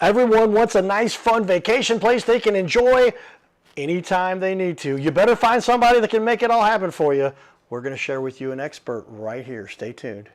Everyone wants a nice, fun vacation place they can enjoy anytime they need to. You better find somebody that can make it all happen for you. We're going to share with you an expert right here. Stay tuned.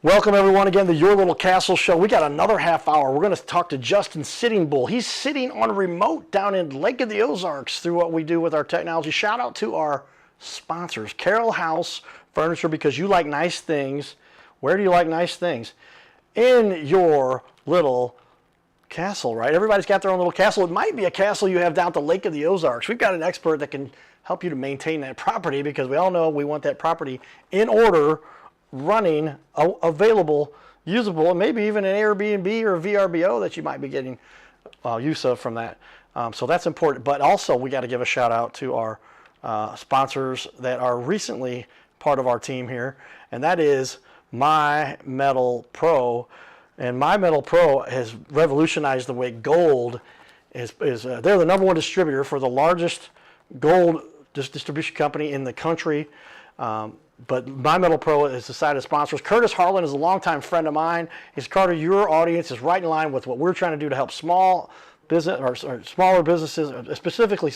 Welcome everyone again to Your Little Castle Show. We got another half hour. We're going to talk to Justin Sitting Bull. He's sitting on remote down in Lake of the Ozarks through what we do with our technology. Shout out to our sponsors, Carroll House Furniture, because you like nice things. Where do you like nice things? In your little castle, right? Everybody's got their own little castle. It might be a castle you have down at the Lake of the Ozarks. We've got an expert that can help you to maintain that property, because we all know we want that property in order, running, available, usable, and maybe even an Airbnb or a VRBO that you might be getting use of from that. So that's important. But also we got to give a shout out to our sponsors that are recently part of our team here, and that is My Metal Pro. And My Metal Pro has revolutionized the way gold is they're the number one distributor for the largest gold distribution company in the country. But My Metal Pro is decided to sponsor us. Curtis Harlan is a longtime friend of mine. He's Carter, your audience is right in line with what we're trying to do to help small business or smaller businesses, specifically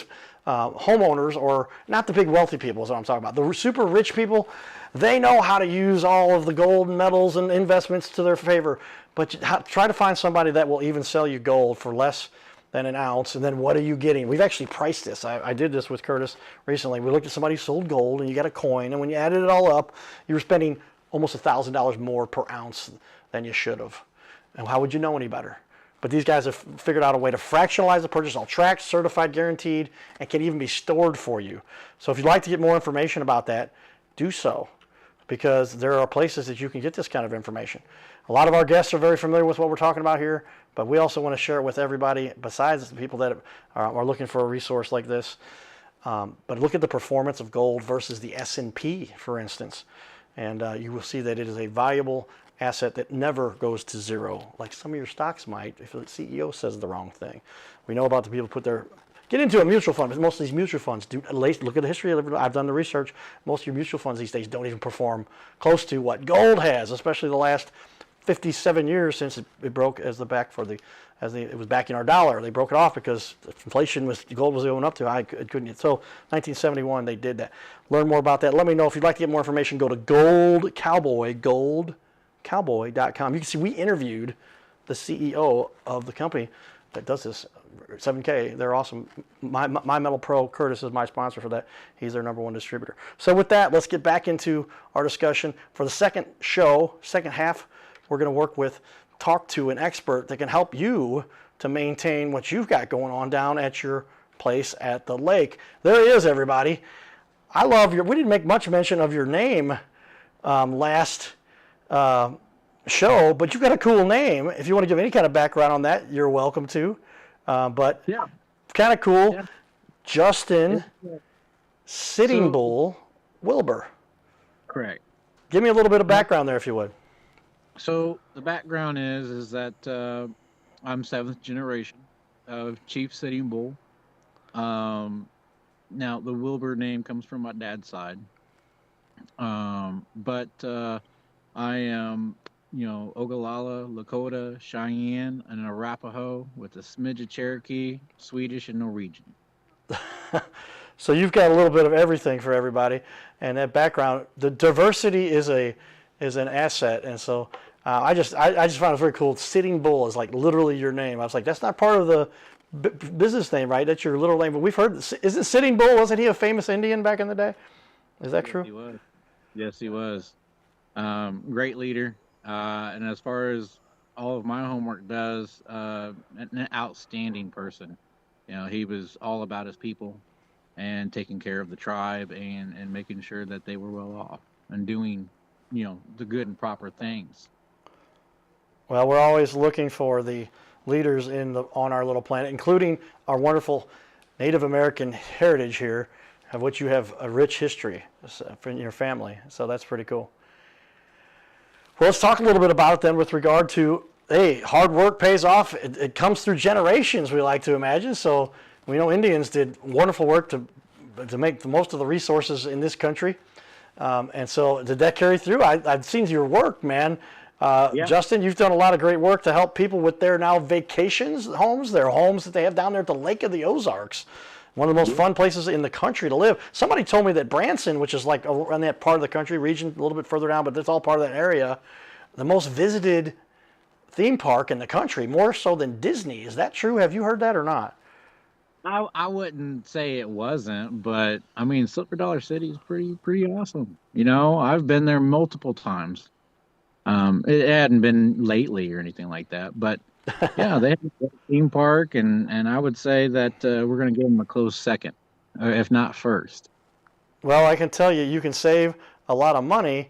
homeowners, or not the big wealthy people is what I'm talking about. The super rich people, they know how to use all of the gold and metals and investments to their favor. But try to find somebody that will even sell you gold for less than an ounce, and then what are you getting? We've actually priced this. I did this with Curtis recently. We looked at somebody who sold gold, and you got a coin, and when you added it all up, you were spending almost $1,000 more per ounce than you should have. And how would you know any better? But these guys have figured out a way to fractionalize the purchase, all tracked, certified, guaranteed, and can even be stored for you. So if you'd like to get more information about that, do so, because there are places that you can get this kind of information. A lot of our guests are very familiar with what we're talking about here, but we also want to share it with everybody besides the people that are looking for a resource like this. But look at the performance of gold versus the S&P, for instance, and you will see that it is a valuable asset that never goes to zero, like some of your stocks might if the CEO says the wrong thing. We know about the people who get into a mutual fund, but most of these mutual funds do. Look at the history of it. I've done the research. Most of your mutual funds these days don't even perform close to what gold has, especially the last 57 years since it broke it was backing our dollar. They broke it off because inflation gold was going up to. I couldn't. So 1971 they did that. Learn more about that. Let me know if you'd like to get more information. Go to Gold Cowboy, goldcowboy.com. You can see we interviewed the CEO of the company that does this, 7K. They're awesome. My Metal Pro, Curtis is my sponsor for that. He's their number one distributor. So with that, let's get back into our discussion. For the second half, we're going to talk to an expert that can help you to maintain what you've got going on down at your place at the lake. There he is, everybody. We didn't make much mention of your name last show, but you've got a cool name. If you want to give any kind of background on that, you're welcome to. But yeah, kind of cool. Yeah. Justin Sitting Bull Wilbur. Correct. Give me a little bit of background there, if you would. So the background is that I'm seventh generation of Chief Sitting Bull. Now the Wilbur name comes from my dad's side, but I am, Ogallala, Lakota, Cheyenne, and Arapaho with a smidge of Cherokee, Swedish, and Norwegian. So you've got a little bit of everything for everybody, and that background, the diversity is an asset, and so I just found it very cool. Sitting Bull is like literally your name. I was like, that's not part of the business name, right? That's your little name. But we've heard, is it Sitting Bull? Wasn't he a famous Indian back in the day? Is that true? He was. Yes, he was. Great leader, and as far as all of my homework does, an outstanding person. He was all about his people and taking care of the tribe and making sure that they were well off and doing, the good and proper things. Well, we're always looking for the leaders on our little planet, including our wonderful Native American heritage here, of which you have a rich history in your family. So that's pretty cool. Well, let's talk a little bit about it then with regard to Hey, hard work pays off. It comes through generations, we like to imagine. So we know Indians did wonderful work to make the most of the resources in this country. And so did that carry through? I've seen your work, man. Yeah. Justin, you've done a lot of great work to help people with their now vacations homes, their homes that they have down there at the Lake of the Ozarks. One of the most fun places in the country to live. Somebody told me that Branson, which is like around that part of the country, region, a little bit further down, but it's all part of that area, the most visited theme park in the country, more so than Disney. Is that true? Have you heard that or not? I wouldn't say it wasn't, but I mean, Silver Dollar City is pretty awesome. You know, I've been there multiple times. It hadn't been lately or anything like that, but yeah, they have a theme park, and I would say that we're going to give them a close second, if not first. Well, I can tell you, you can save a lot of money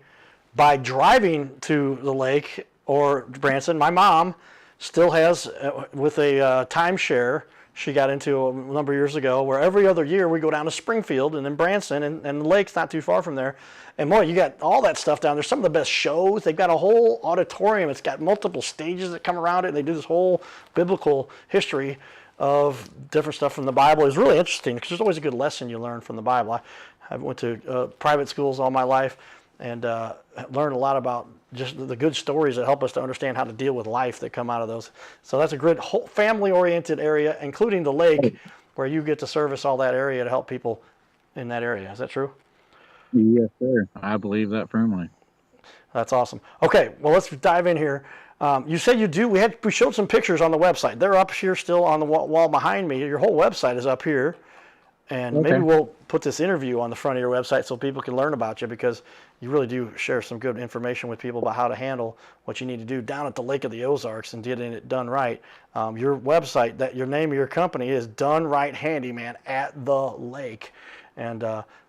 by driving to the lake or Branson. My mom still has, with a timeshare she got into a number of years ago, where every other year we go down to Springfield and then Branson, and the lake's not too far from there. And boy, you got all that stuff down there. Some of the best shows. They've got a whole auditorium. It's got multiple stages that come around it, and they do this whole biblical history of different stuff from the Bible. It's really interesting because there's always a good lesson you learn from the Bible. I went to private schools all my life and learned a lot about just the good stories that help us to understand how to deal with life that come out of those. So that's a good whole family-oriented area, including the lake, where you get to service all that area to help people in that area. Is that true? Yes, sir. I believe that firmly. That's awesome. Okay, well, let's dive in here. You said you do. We showed some pictures on the website. They're up here still on the wall behind me. Your whole website is up here. And Okay. maybe we'll put this interview on the front of your website so people can learn about you, because you really do share some good information with people about how to handle what you need to do down at the Lake of the Ozarks and getting it done right. Your website, that your name of your company is Done Right Handyman at the Lake. And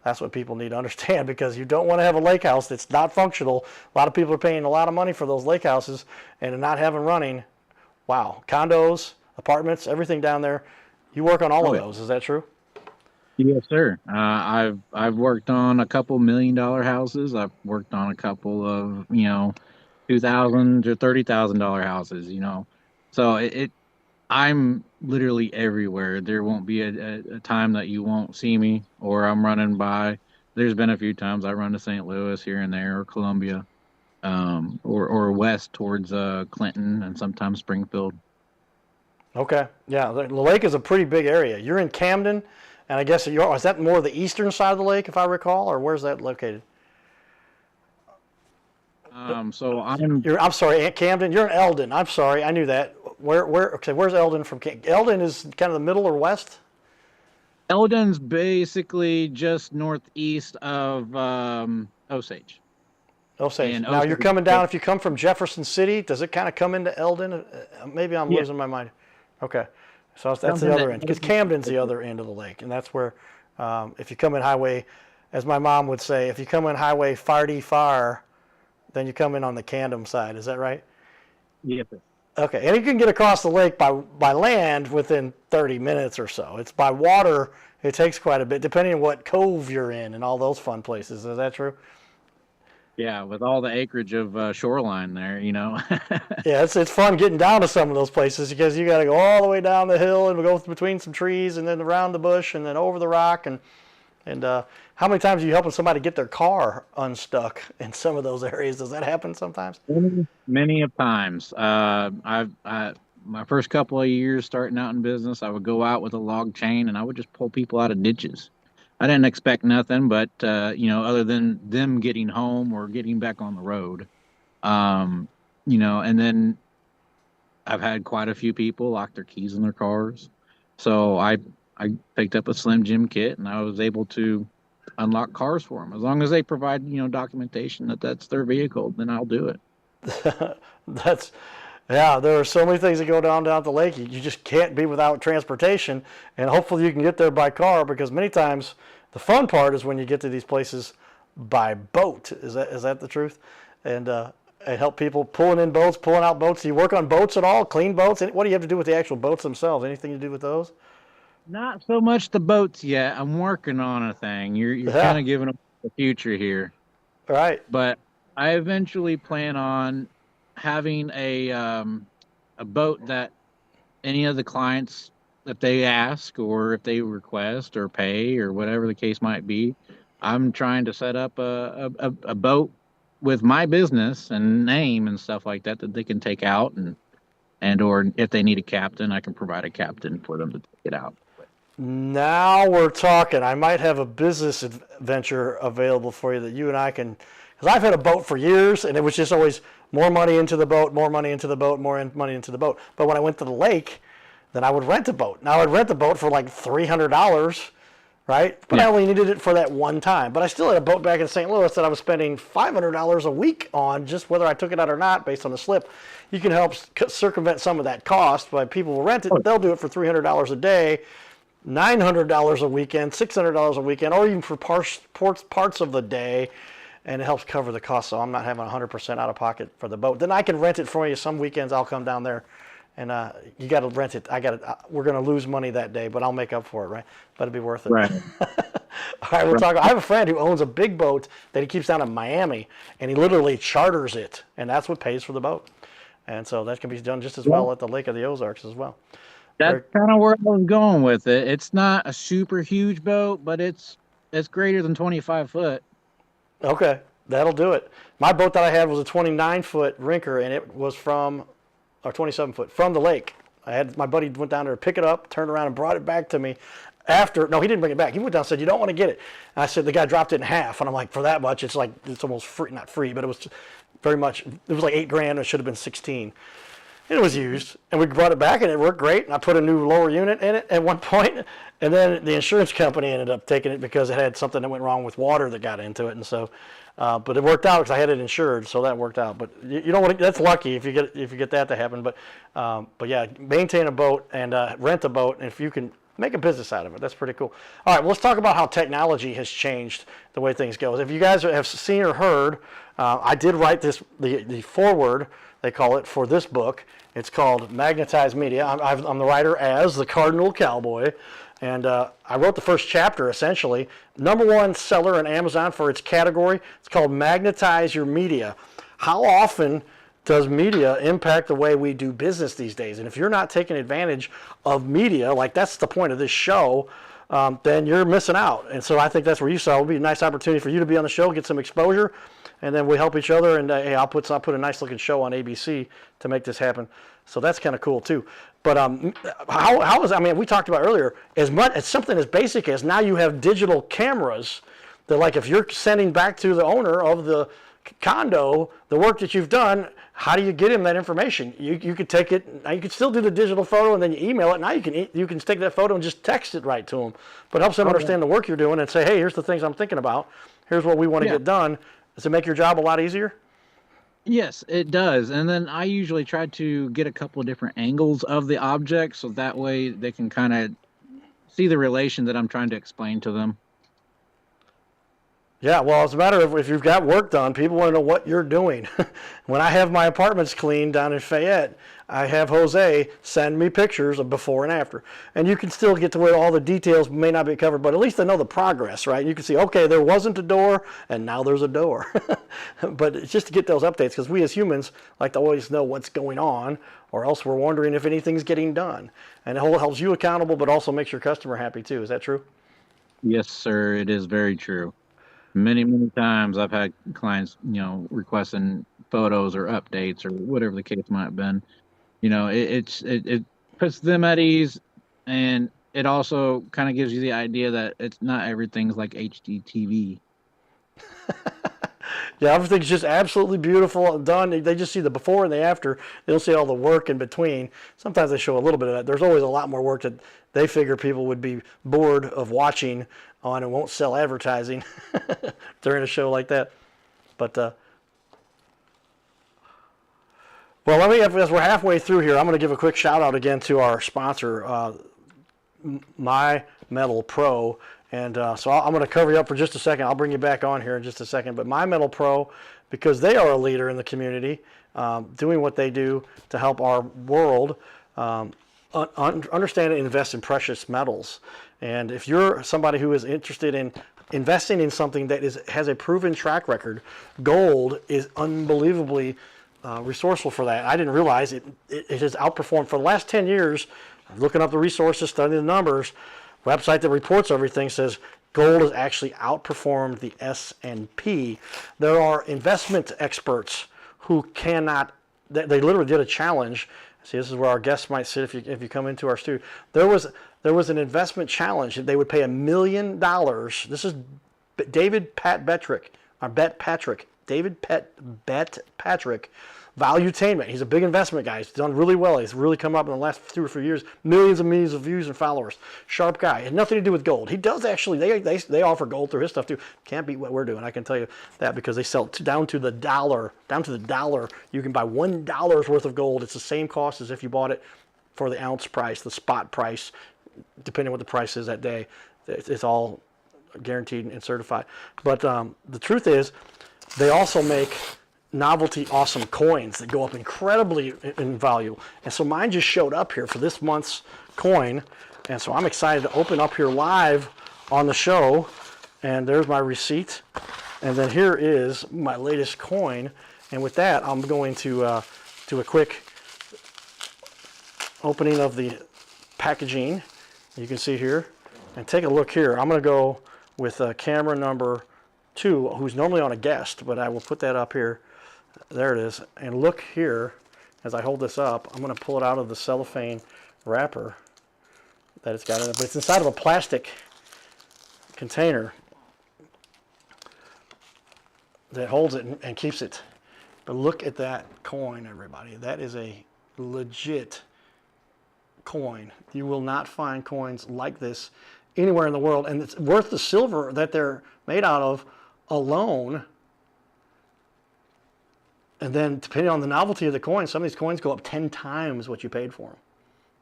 that's what people need to understand, because you don't want to have a lake house that's not functional. A lot of people are paying a lot of money for those lake houses and not having running. Wow. Condos, apartments, everything down there. You work on all Oh, of yeah. those. Is that true? Yes, sir. I've worked on a couple $1 million houses. I've worked on a couple of, 2,000 to $30,000 houses. So I'm literally everywhere. There won't be a time that you won't see me or I'm running by. There's been a few times I run to St. Louis here and there, or Columbia, or west towards Clinton and sometimes Springfield. Okay. Yeah, the lake is a pretty big area. You're in Camden, and I guess is that more the eastern side of the lake, if I recall, or where's that located? So I'm I'm sorry, Aunt Camden. You're in Eldon. I'm sorry, I knew that. Okay, where's Eldon from? Eldon is kind of the middle or west. Eldon's basically just northeast of Osage. Osage. And Now you're Osage, coming down. If you come from Jefferson City, does it kind of come into Eldon? Maybe I'm yeah, losing my mind. Okay, so that's something the that other end, because Camden's the other end of the lake, and that's where, if you come in highway, as my mom would say, if you come in highway farty far, then you come in on the Camden side. Is that right? yes, sir. Okay, and you can get across the lake by land within 30 minutes or so. It's by water, it takes quite a bit, depending on what cove you're in and all those fun places. Is that true? Yeah, with all the acreage of shoreline there. Yeah, it's fun getting down to some of those places, because you got to go all the way down the hill and go between some trees and then around the bush and then over the rock. And how many times are you helping somebody get their car unstuck in some of those areas? Does that happen sometimes? Many of times. My first couple of years starting out in business, I would go out with a log chain and I would just pull people out of ditches. I didn't expect nothing, but other than them getting home or getting back on the road. Um, and then I've had quite a few people lock their keys in their cars. So I picked up a Slim Jim kit and I was able to unlock cars for them. As long as they provide, documentation that that's their vehicle, then I'll do it. That's Yeah, there are so many things that go down at the lake. You just can't be without transportation, and hopefully you can get there by car, because many times the fun part is when you get to these places by boat. Is that the truth? And help people pulling in boats, pulling out boats. Do you work on boats at all? Clean boats? What do you have to do with the actual boats themselves? Anything to do with those? Not so much the boats yet. I'm working on a thing. You're kind Yeah. of giving up the future here, All right. but I eventually plan on having a boat that any of the clients, if they ask or if they request or pay or whatever the case might be, I'm trying to set up a boat with my business and name and stuff like that that they can take out, and or if they need a captain, I can provide a captain for them to take it out. Now we're talking. I might have a business venture available for you that you and I can, because I've had a boat for years, and it was just always more money into the boat, more money into the boat, money into the boat. But when I went to the lake, then I would rent a boat. Now I'd rent the boat for like $300, right? But I only needed it for that one time. But I still had a boat back in St. Louis that I was spending $500 a week on, just whether I took it out or not, based on the slip. You can help circumvent some of that cost by people will rent it. They'll do it for $300 a day. $900 a weekend, $600 a weekend, or even for parts of the day, and it helps cover the cost. So I'm not having 100% out of pocket for the boat. Then I can rent it for you. Some weekends I'll come down there, and you got to rent it. We're going to lose money that day, but I'll make up for it, right? But it'll be worth it. Right. All right, we'll talk. I have a friend who owns a big boat that he keeps down in Miami, and he literally charters it, and that's what pays for the boat. And so that can be done just as well at the Lake of the Ozarks as well. That's kind of where I was going with it. It's not a super huge boat, but it's greater than 25 foot. Okay, that'll do it. My boat that I had was a 29-foot rinker, and it was or 27-foot, from the lake. My buddy went down there to pick it up, turned around and brought it back to me. No, he didn't bring it back. He went down and said, "You don't want to get it." And I said, the guy dropped it in half, and I'm like, for that much, it's almost free, not free, but it was very much, it was like $8,000, it should have been 16. It was used, and we brought it back, and it worked great. And I put a new lower unit in it at one point, and then the insurance company ended up taking it because it had something that went wrong with water that got into it, and so. But it worked out because I had it insured, so that worked out. But you don't want to, that's lucky if you get that to happen. But yeah, maintain a boat and rent a boat, and if you can make a business out of it, that's pretty cool. All right, well, let's talk about how technology has changed the way things go. If you guys have seen or heard, I did write the foreword, they call it, for this book. It's called Magnetized Media. I'm the writer as the Cardinal Cowboy, and I wrote the first chapter, essentially. #1 seller on Amazon for its category. It's called Magnetize Your Media. How often does media impact the way we do business these days? And if you're not taking advantage of media, like that's the point of this show, then you're missing out. And so I think that's where you saw it would be a nice opportunity for you to be on the show, get some exposure, and then we help each other. And hey, I'll put a nice looking show on ABC to make this happen. So that's kind of cool too. But we talked about earlier, as something as basic as now you have digital cameras that, like, if you're sending back to the owner of the condo the work that you've done, how do you get him that information? You could take it. Now you could still do the digital photo and then you email it. Now you can take that photo and just text it right to him. But it helps them understand the work you're doing and say, hey, here's the things I'm thinking about. Here's what we want to get done. Does it make your job a lot easier? Yes, it does. And then I usually try to get a couple of different angles of the object, so that way they can kind of see the relation that I'm trying to explain to them. Yeah, well, it's a matter of if you've got work done, people want to know what you're doing. When I have my apartments cleaned down in Fayette, I have Jose send me pictures of before and after. And you can still get to where all the details may not be covered, but at least they know the progress, right? You can see, okay, there wasn't a door, and now there's a door. But it's just to get those updates, because we as humans like to always know what's going on, or else we're wondering if anything's getting done. And it helps you accountable, but also makes your customer happy too. Is that true? Yes, sir. It is very true. Many, many times I've had clients, requesting photos or updates or whatever the case might have been. It puts them at ease, and it also kind of gives you the idea that it's not everything's like HD TV. Yeah, everything's just absolutely beautiful and done. They just see the before and the after. They don't see all the work in between. Sometimes they show a little bit of that. There's always a lot more work that they figure people would be bored of watching on and won't sell advertising during a show like that. But, as we're halfway through here, I'm going to give a quick shout out again to our sponsor, My Metal Pro. And so I'm going to cover you up for just a second. I'll bring you back on here in just a second. But My Metal Pro, because they are a leader in the community, doing what they do to help our world understand and invest in precious metals. And if you're somebody who is interested in investing in something that has a proven track record, gold is unbelievably resourceful for that. I didn't realize it has outperformed for the last 10 years. Looking up the resources, studying the numbers, website that reports everything says gold has actually outperformed the S&P. There are investment experts who cannot, they literally did a challenge. See, this is where our guests might sit if you come into our studio. There was an investment challenge. They would pay $1 million. This is David Patrick, Valuetainment. He's a big investment guy. He's done really well. He's really come up in the last 2 or 3 years. Millions and millions of views and followers. Sharp guy. It had nothing to do with gold. He does actually. They offer gold through his stuff too. Can't beat what we're doing. I can tell you that because they sell down to the dollar. Down to the dollar. You can buy $1 worth of gold. It's the same cost as if you bought it for the ounce price, the spot price, depending on what the price is that day. It's all guaranteed and certified. But the truth is, they also make novelty awesome coins that go up incredibly in value. And so mine just showed up here for this month's coin. And so I'm excited to open up here live on the show. And there's my receipt. And then here is my latest coin. And with that, I'm going to do a quick opening of the packaging. You can see here. And take a look here. I'm going to go with camera number 2, who's normally on a guest, but I will put that up here. There it is. And look here, as I hold this up, I'm going to pull it out of the cellophane wrapper that it's got in it, but it's inside of a plastic container that holds it and keeps it. But look at that coin, everybody. That is a legit coin. You will not find coins like this anywhere in the world, and it's worth the silver that they're made out of alone. And then depending on the novelty of the coin, some of these coins go up 10 times what you paid for them.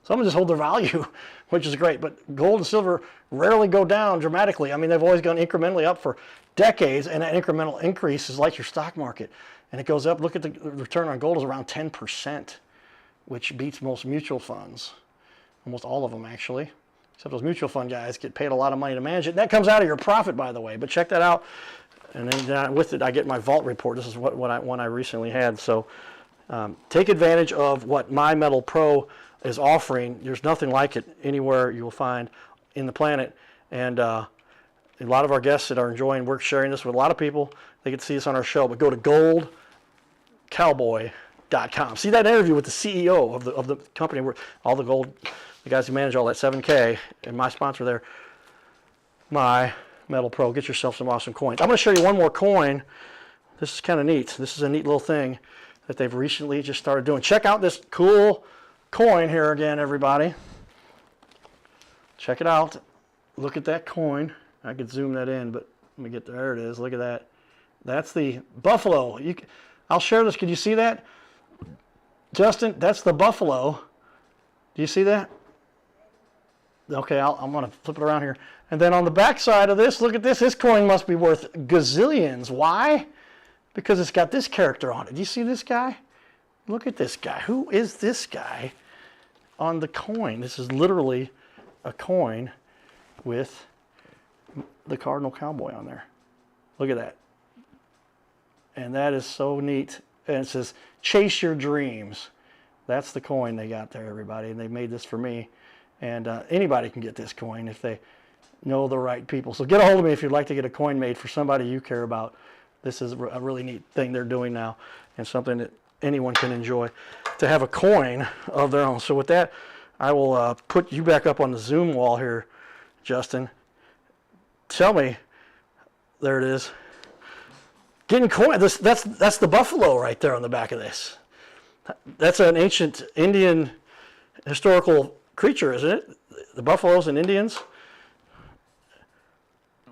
Some of them just hold their value, which is great. But gold and silver rarely go down dramatically. I mean, they've always gone incrementally up for decades, and that incremental increase is like your stock market. And it goes up. Look at the return on gold is around 10%, which beats most mutual funds. Almost all of them, actually. Except those mutual fund guys get paid a lot of money to manage it. That comes out of your profit, by the way. But check that out. And then with it, I get my vault report. This is one I recently had. So take advantage of what My Metal Pro is offering. There's nothing like it anywhere you will find in the planet. And a lot of our guests that are enjoying, we're sharing this with a lot of people. They get to see this on our show. But go to goldcowboy.com. See that interview with the CEO of the company where all the gold, the guys who manage all that 7K, and my sponsor there, My Metal Pro. Get yourself some awesome coins. I'm going to show you one more coin. This is kind of neat. This is a neat little thing that they've recently just started doing. Check out this cool coin here again, everybody. Check it out. Look at that coin. I could zoom that in, but let me get there. It is. Look at that. That's the buffalo. I'll share this. Could you see that? Justin, that's the buffalo. Do you see that? Okay, I'm going to flip it around here. And then on the back side of this, look at this. This coin must be worth gazillions. Why? Because it's got this character on it. Do you see this guy? Look at this guy. Who is this guy on the coin? This is literally a coin with the Cardinal Cowboy on there. Look at that. And that is so neat. And it says, chase your dreams. That's the coin they got there, everybody. And they made this for me. And anybody can get this coin if they know the right people. So get a hold of me if you'd like to get a coin made for somebody you care about. This is a really neat thing they're doing now, and something that anyone can enjoy, to have a coin of their own. So with that, I will put you back up on the Zoom wall here, Justin. Tell me, there it is. Getting coin. That's the buffalo right there on the back of this. That's an ancient Indian historical creature, isn't it? The buffaloes and Indians.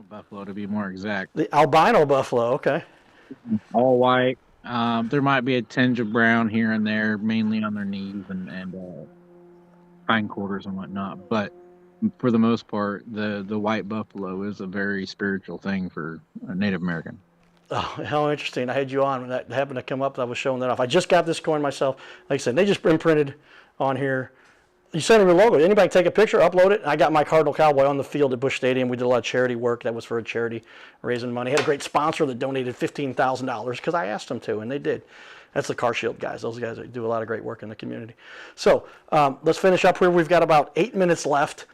Buffalo, to be more exact. The albino buffalo, okay. All white. There might be a tinge of brown here and there, mainly on their knees and hindquarters and whatnot. But for the most part, the white buffalo is a very spiritual thing for a Native American. Oh, how interesting. I had you on when that happened to come up. I was showing that off. I just got this coin myself. Like I said, they just imprinted on here. You send them your logo. Anybody take a picture, upload it. I got my Cardinal Cowboy on the field at Busch Stadium. We did a lot of charity work. That was for a charity, raising money. Had a great sponsor that donated $15,000 because I asked them to, and they did. That's the Car Shield guys. Those guys do a lot of great work in the community. So let's finish up here. We've got about 8 minutes left.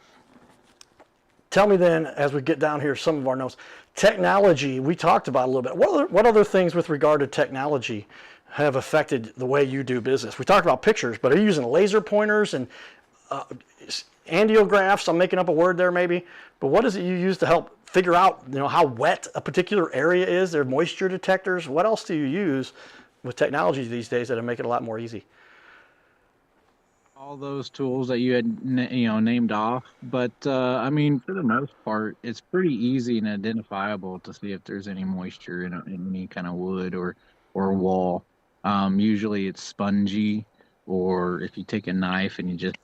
Tell me then, as we get down here, some of our notes. Technology, we talked about a little bit. What other things with regard to technology have affected the way you do business? We talked about pictures, but are you using laser pointers and angiographs? I'm making up a word there maybe. But what is it you use to help figure out, how wet a particular area is? There are moisture detectors. What else do you use with technology these days that make it a lot more easy? All those tools that you had named off, but I mean, for the most part, it's pretty easy and identifiable to see if there's any moisture in any kind of wood or wall. Usually it's spongy, or if you take a knife and you just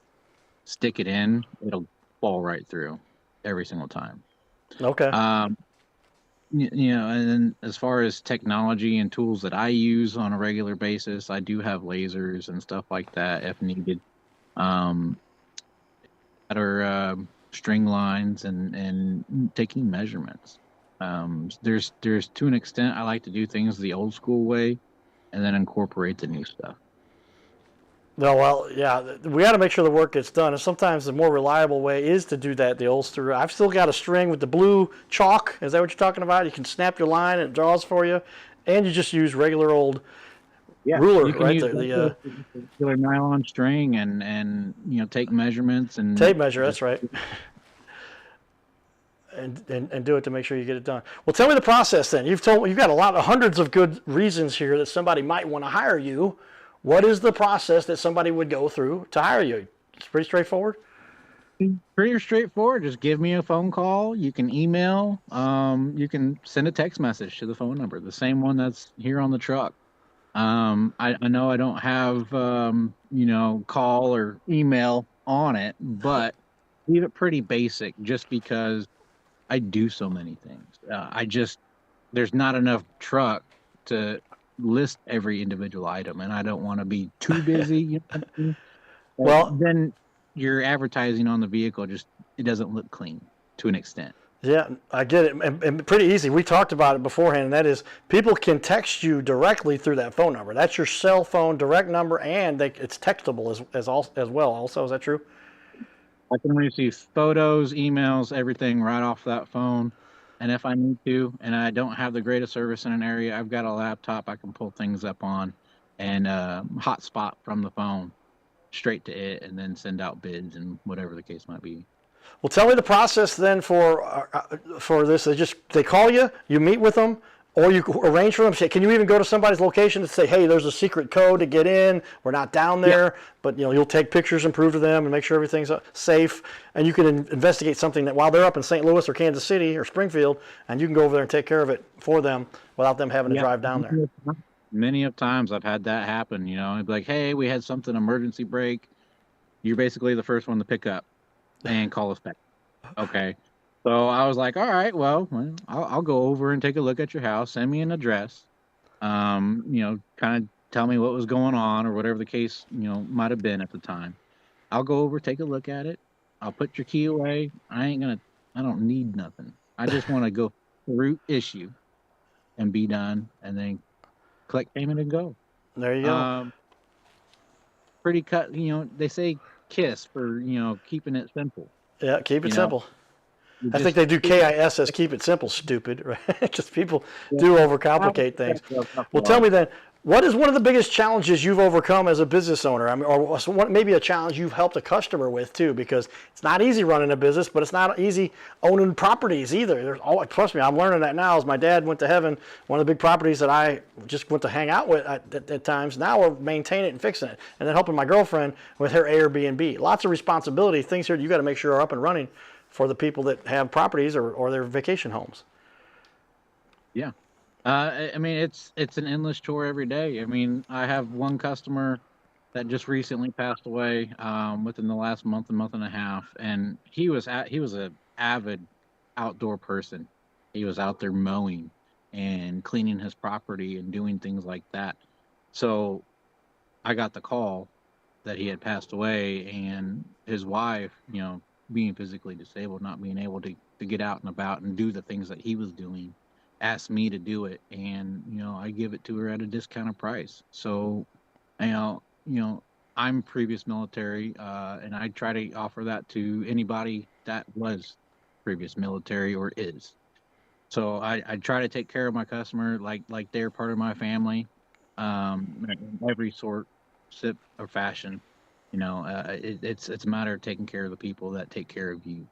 stick it in, it'll fall right through every single time. Okay. And then as far as technology and tools that I use on a regular basis, I do have lasers and stuff like that if needed. Um, that are string lines and taking measurements. There's to an extent I like to do things the old school way, and then incorporate the new stuff. No, well, yeah, we got to make sure the work gets done. And sometimes the more reliable way is to do that the old school. I've still got a string with the blue chalk. Is that what you're talking about? You can snap your line and it draws for you, and you just use regular old ruler, you can right? use The regular nylon string and take measurements and tape measure. That's right. And do it to make sure you get it done. Well, tell me the process then. You've got a lot of hundreds of good reasons here that somebody might want to hire you. What is the process that somebody would go through to hire you? It's pretty straightforward. Pretty straightforward. Just give me a phone call. You can email. You can send a text message to the phone number, the same one that's here on the truck. I know I don't have call or email on it, but leave it pretty basic just because I do so many things. There's not enough truck to list every individual item, and I don't want to be too busy. Well, then your advertising on the vehicle it doesn't look clean to an extent. Yeah, I get it, and pretty easy. We talked about it beforehand, and that is people can text you directly through that phone number. That's your cell phone direct number, and it's textable as well. Also, is that true? I can receive photos, emails, everything right off that phone. And if I need to, and I don't have the greatest service in an area, I've got a laptop I can pull things up on and hotspot from the phone straight to it, and then send out bids and whatever the case might be. Well, tell me the process then for this. They call you, you meet with them, or you arrange for them. Say, can you even go to somebody's location to say, hey, there's a secret code to get in. We're not down there, but you'll take pictures and prove to them and make sure everything's safe. And you can investigate something that while they're up in St. Louis or Kansas City or Springfield, and you can go over there and take care of it for them without them having to drive down there. Many of times I've had that happen. It'd be like, hey, we had something emergency break. You're basically the first one to pick up and call us back. Okay. So I was like, all right, well, I'll go over and take a look at your house. Send me an address. Kind of tell me what was going on or whatever the case, might have been at the time. I'll go over, take a look at it. I'll put your key away. I don't need nothing. I just want to go through issue and be done, and then collect payment and go. There you go. Pretty cut, they say KISS for, keeping it simple. Yeah, keep it simple. I think they do KISS as keep it simple, stupid, right? Because people do overcomplicate things. Well, tell me then, what is one of the biggest challenges you've overcome as a business owner? I mean, or maybe a challenge you've helped a customer with too, because it's not easy running a business, but it's not easy owning properties either. Trust me, I'm learning that now. As my dad went to heaven, one of the big properties that I just went to hang out with at times, now we're maintaining it and fixing it, and then helping my girlfriend with her Airbnb. Lots of responsibility, things here you got to make sure are up and running for the people that have properties or their vacation homes. Yeah. I mean, it's an endless chore every day. I mean, I have one customer that just recently passed away within the last month and a half, and he was a avid outdoor person. He was out there mowing and cleaning his property and doing things like that. So I got the call that he had passed away, and his wife, being physically disabled, not being able to get out and about and do the things that he was doing asks me to do it, and I give it to her at a discounted price. So, you know, I'm previous military, and I try to offer that to anybody that was previous military or is. So I try to take care of my customer like they're part of my family, in every sort, sip or fashion. It's a matter of taking care of the people that take care of you.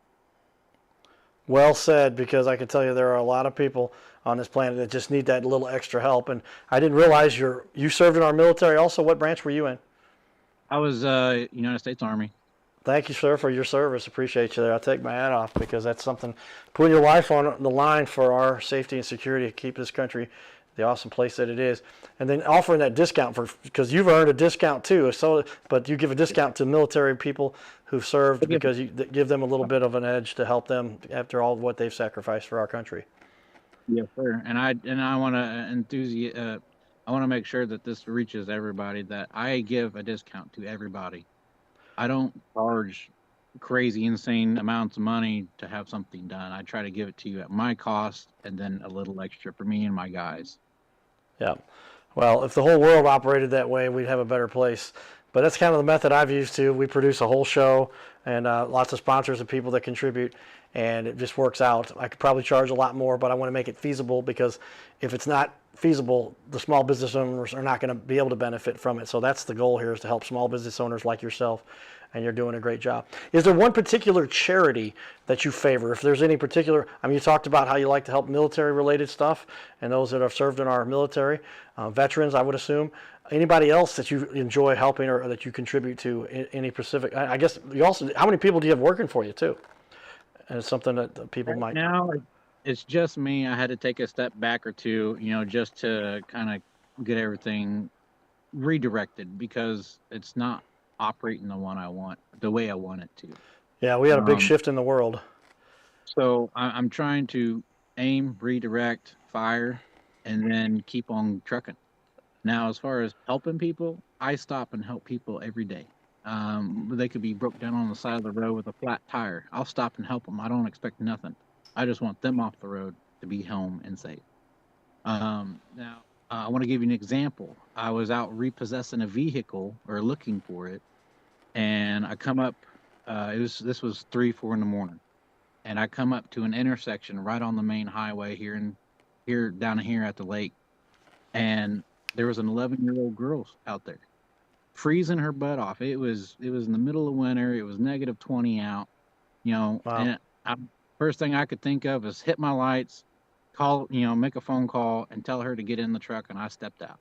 Well said, because I can tell you there are a lot of people on this planet that just need that little extra help. And I didn't realize you served in our military also. What branch were you in? I was United States Army. Thank you, sir, for your service. Appreciate you there. I'll take my hat off, because that's something, putting your life on the line for our safety and security to keep this country the awesome place that it is. And then offering that discount because you've earned a discount too. So, but you give a discount to military people who've served because you give them a little bit of an edge to help them after all what they've sacrificed for our country. Yes, sir. And I want to I want to make sure that this reaches everybody, that I give a discount to everybody. I don't charge crazy, insane amounts of money to have something done. I try to give it to you at my cost, and then a little extra for me and my guys. Yeah. Well, if the whole world operated that way, we'd have a better place. But that's kind of the method I've used too. We produce a whole show and lots of sponsors and people that contribute, and it just works out. I could probably charge a lot more, but I want to make it feasible, because if it's not feasible, the small business owners are not going to be able to benefit from it. So that's the goal here, is to help small business owners like yourself, and you're doing a great job. Is there one particular charity that you favor? If there's any particular, I mean, you talked about how you like to help military-related stuff and those that have served in our military, veterans, I would assume. Anybody else that you enjoy helping or that you contribute to any specific? I guess you also, how many people do you have working for you too? And it's something that people might. Now it's just me. I had to take a step back or two, just to kind of get everything redirected, because it's not operating the way I want it to. Yeah, we had a big Um, shift in the world. so I'm trying to aim, redirect, fire, and then keep on trucking. Now, as far as helping people, I stop and help people every day. They could be broke down on the side of the road with a flat tire. I'll stop and help them. I don't expect nothing. I just want them off the road to be home and safe. Now, I want to give you an example. I was out repossessing a vehicle, or looking for it, and I come up. This was 3, 4 in the morning, and I come up to an intersection right on the main highway here down here at the lake, and there was an 11-year-old girl out there freezing her butt off. It was in the middle of winter. It was -20 out, Wow. and first thing I could think of is hit my lights, make a phone call, and tell her to get in the truck, and I stepped out.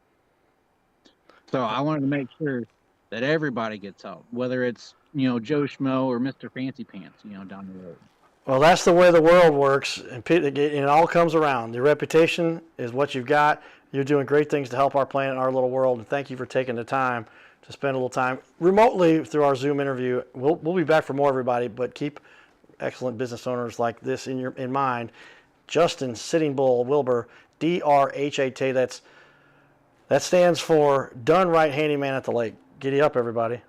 So I wanted to make sure that everybody gets help, whether it's Joe Schmo or Mr. Fancy Pants, down the road. Well, that's the way the world works, and it all comes around. Your reputation is what you've got. You're doing great things to help our planet and our little world, and thank you for taking the time to spend a little time remotely through our Zoom interview. We'll be back for more, everybody, but keep excellent business owners like this in mind. Justin Sitting Bull Wilbur, DRHAT. That stands for Done Right Handyman at the Lake. Giddy up, everybody.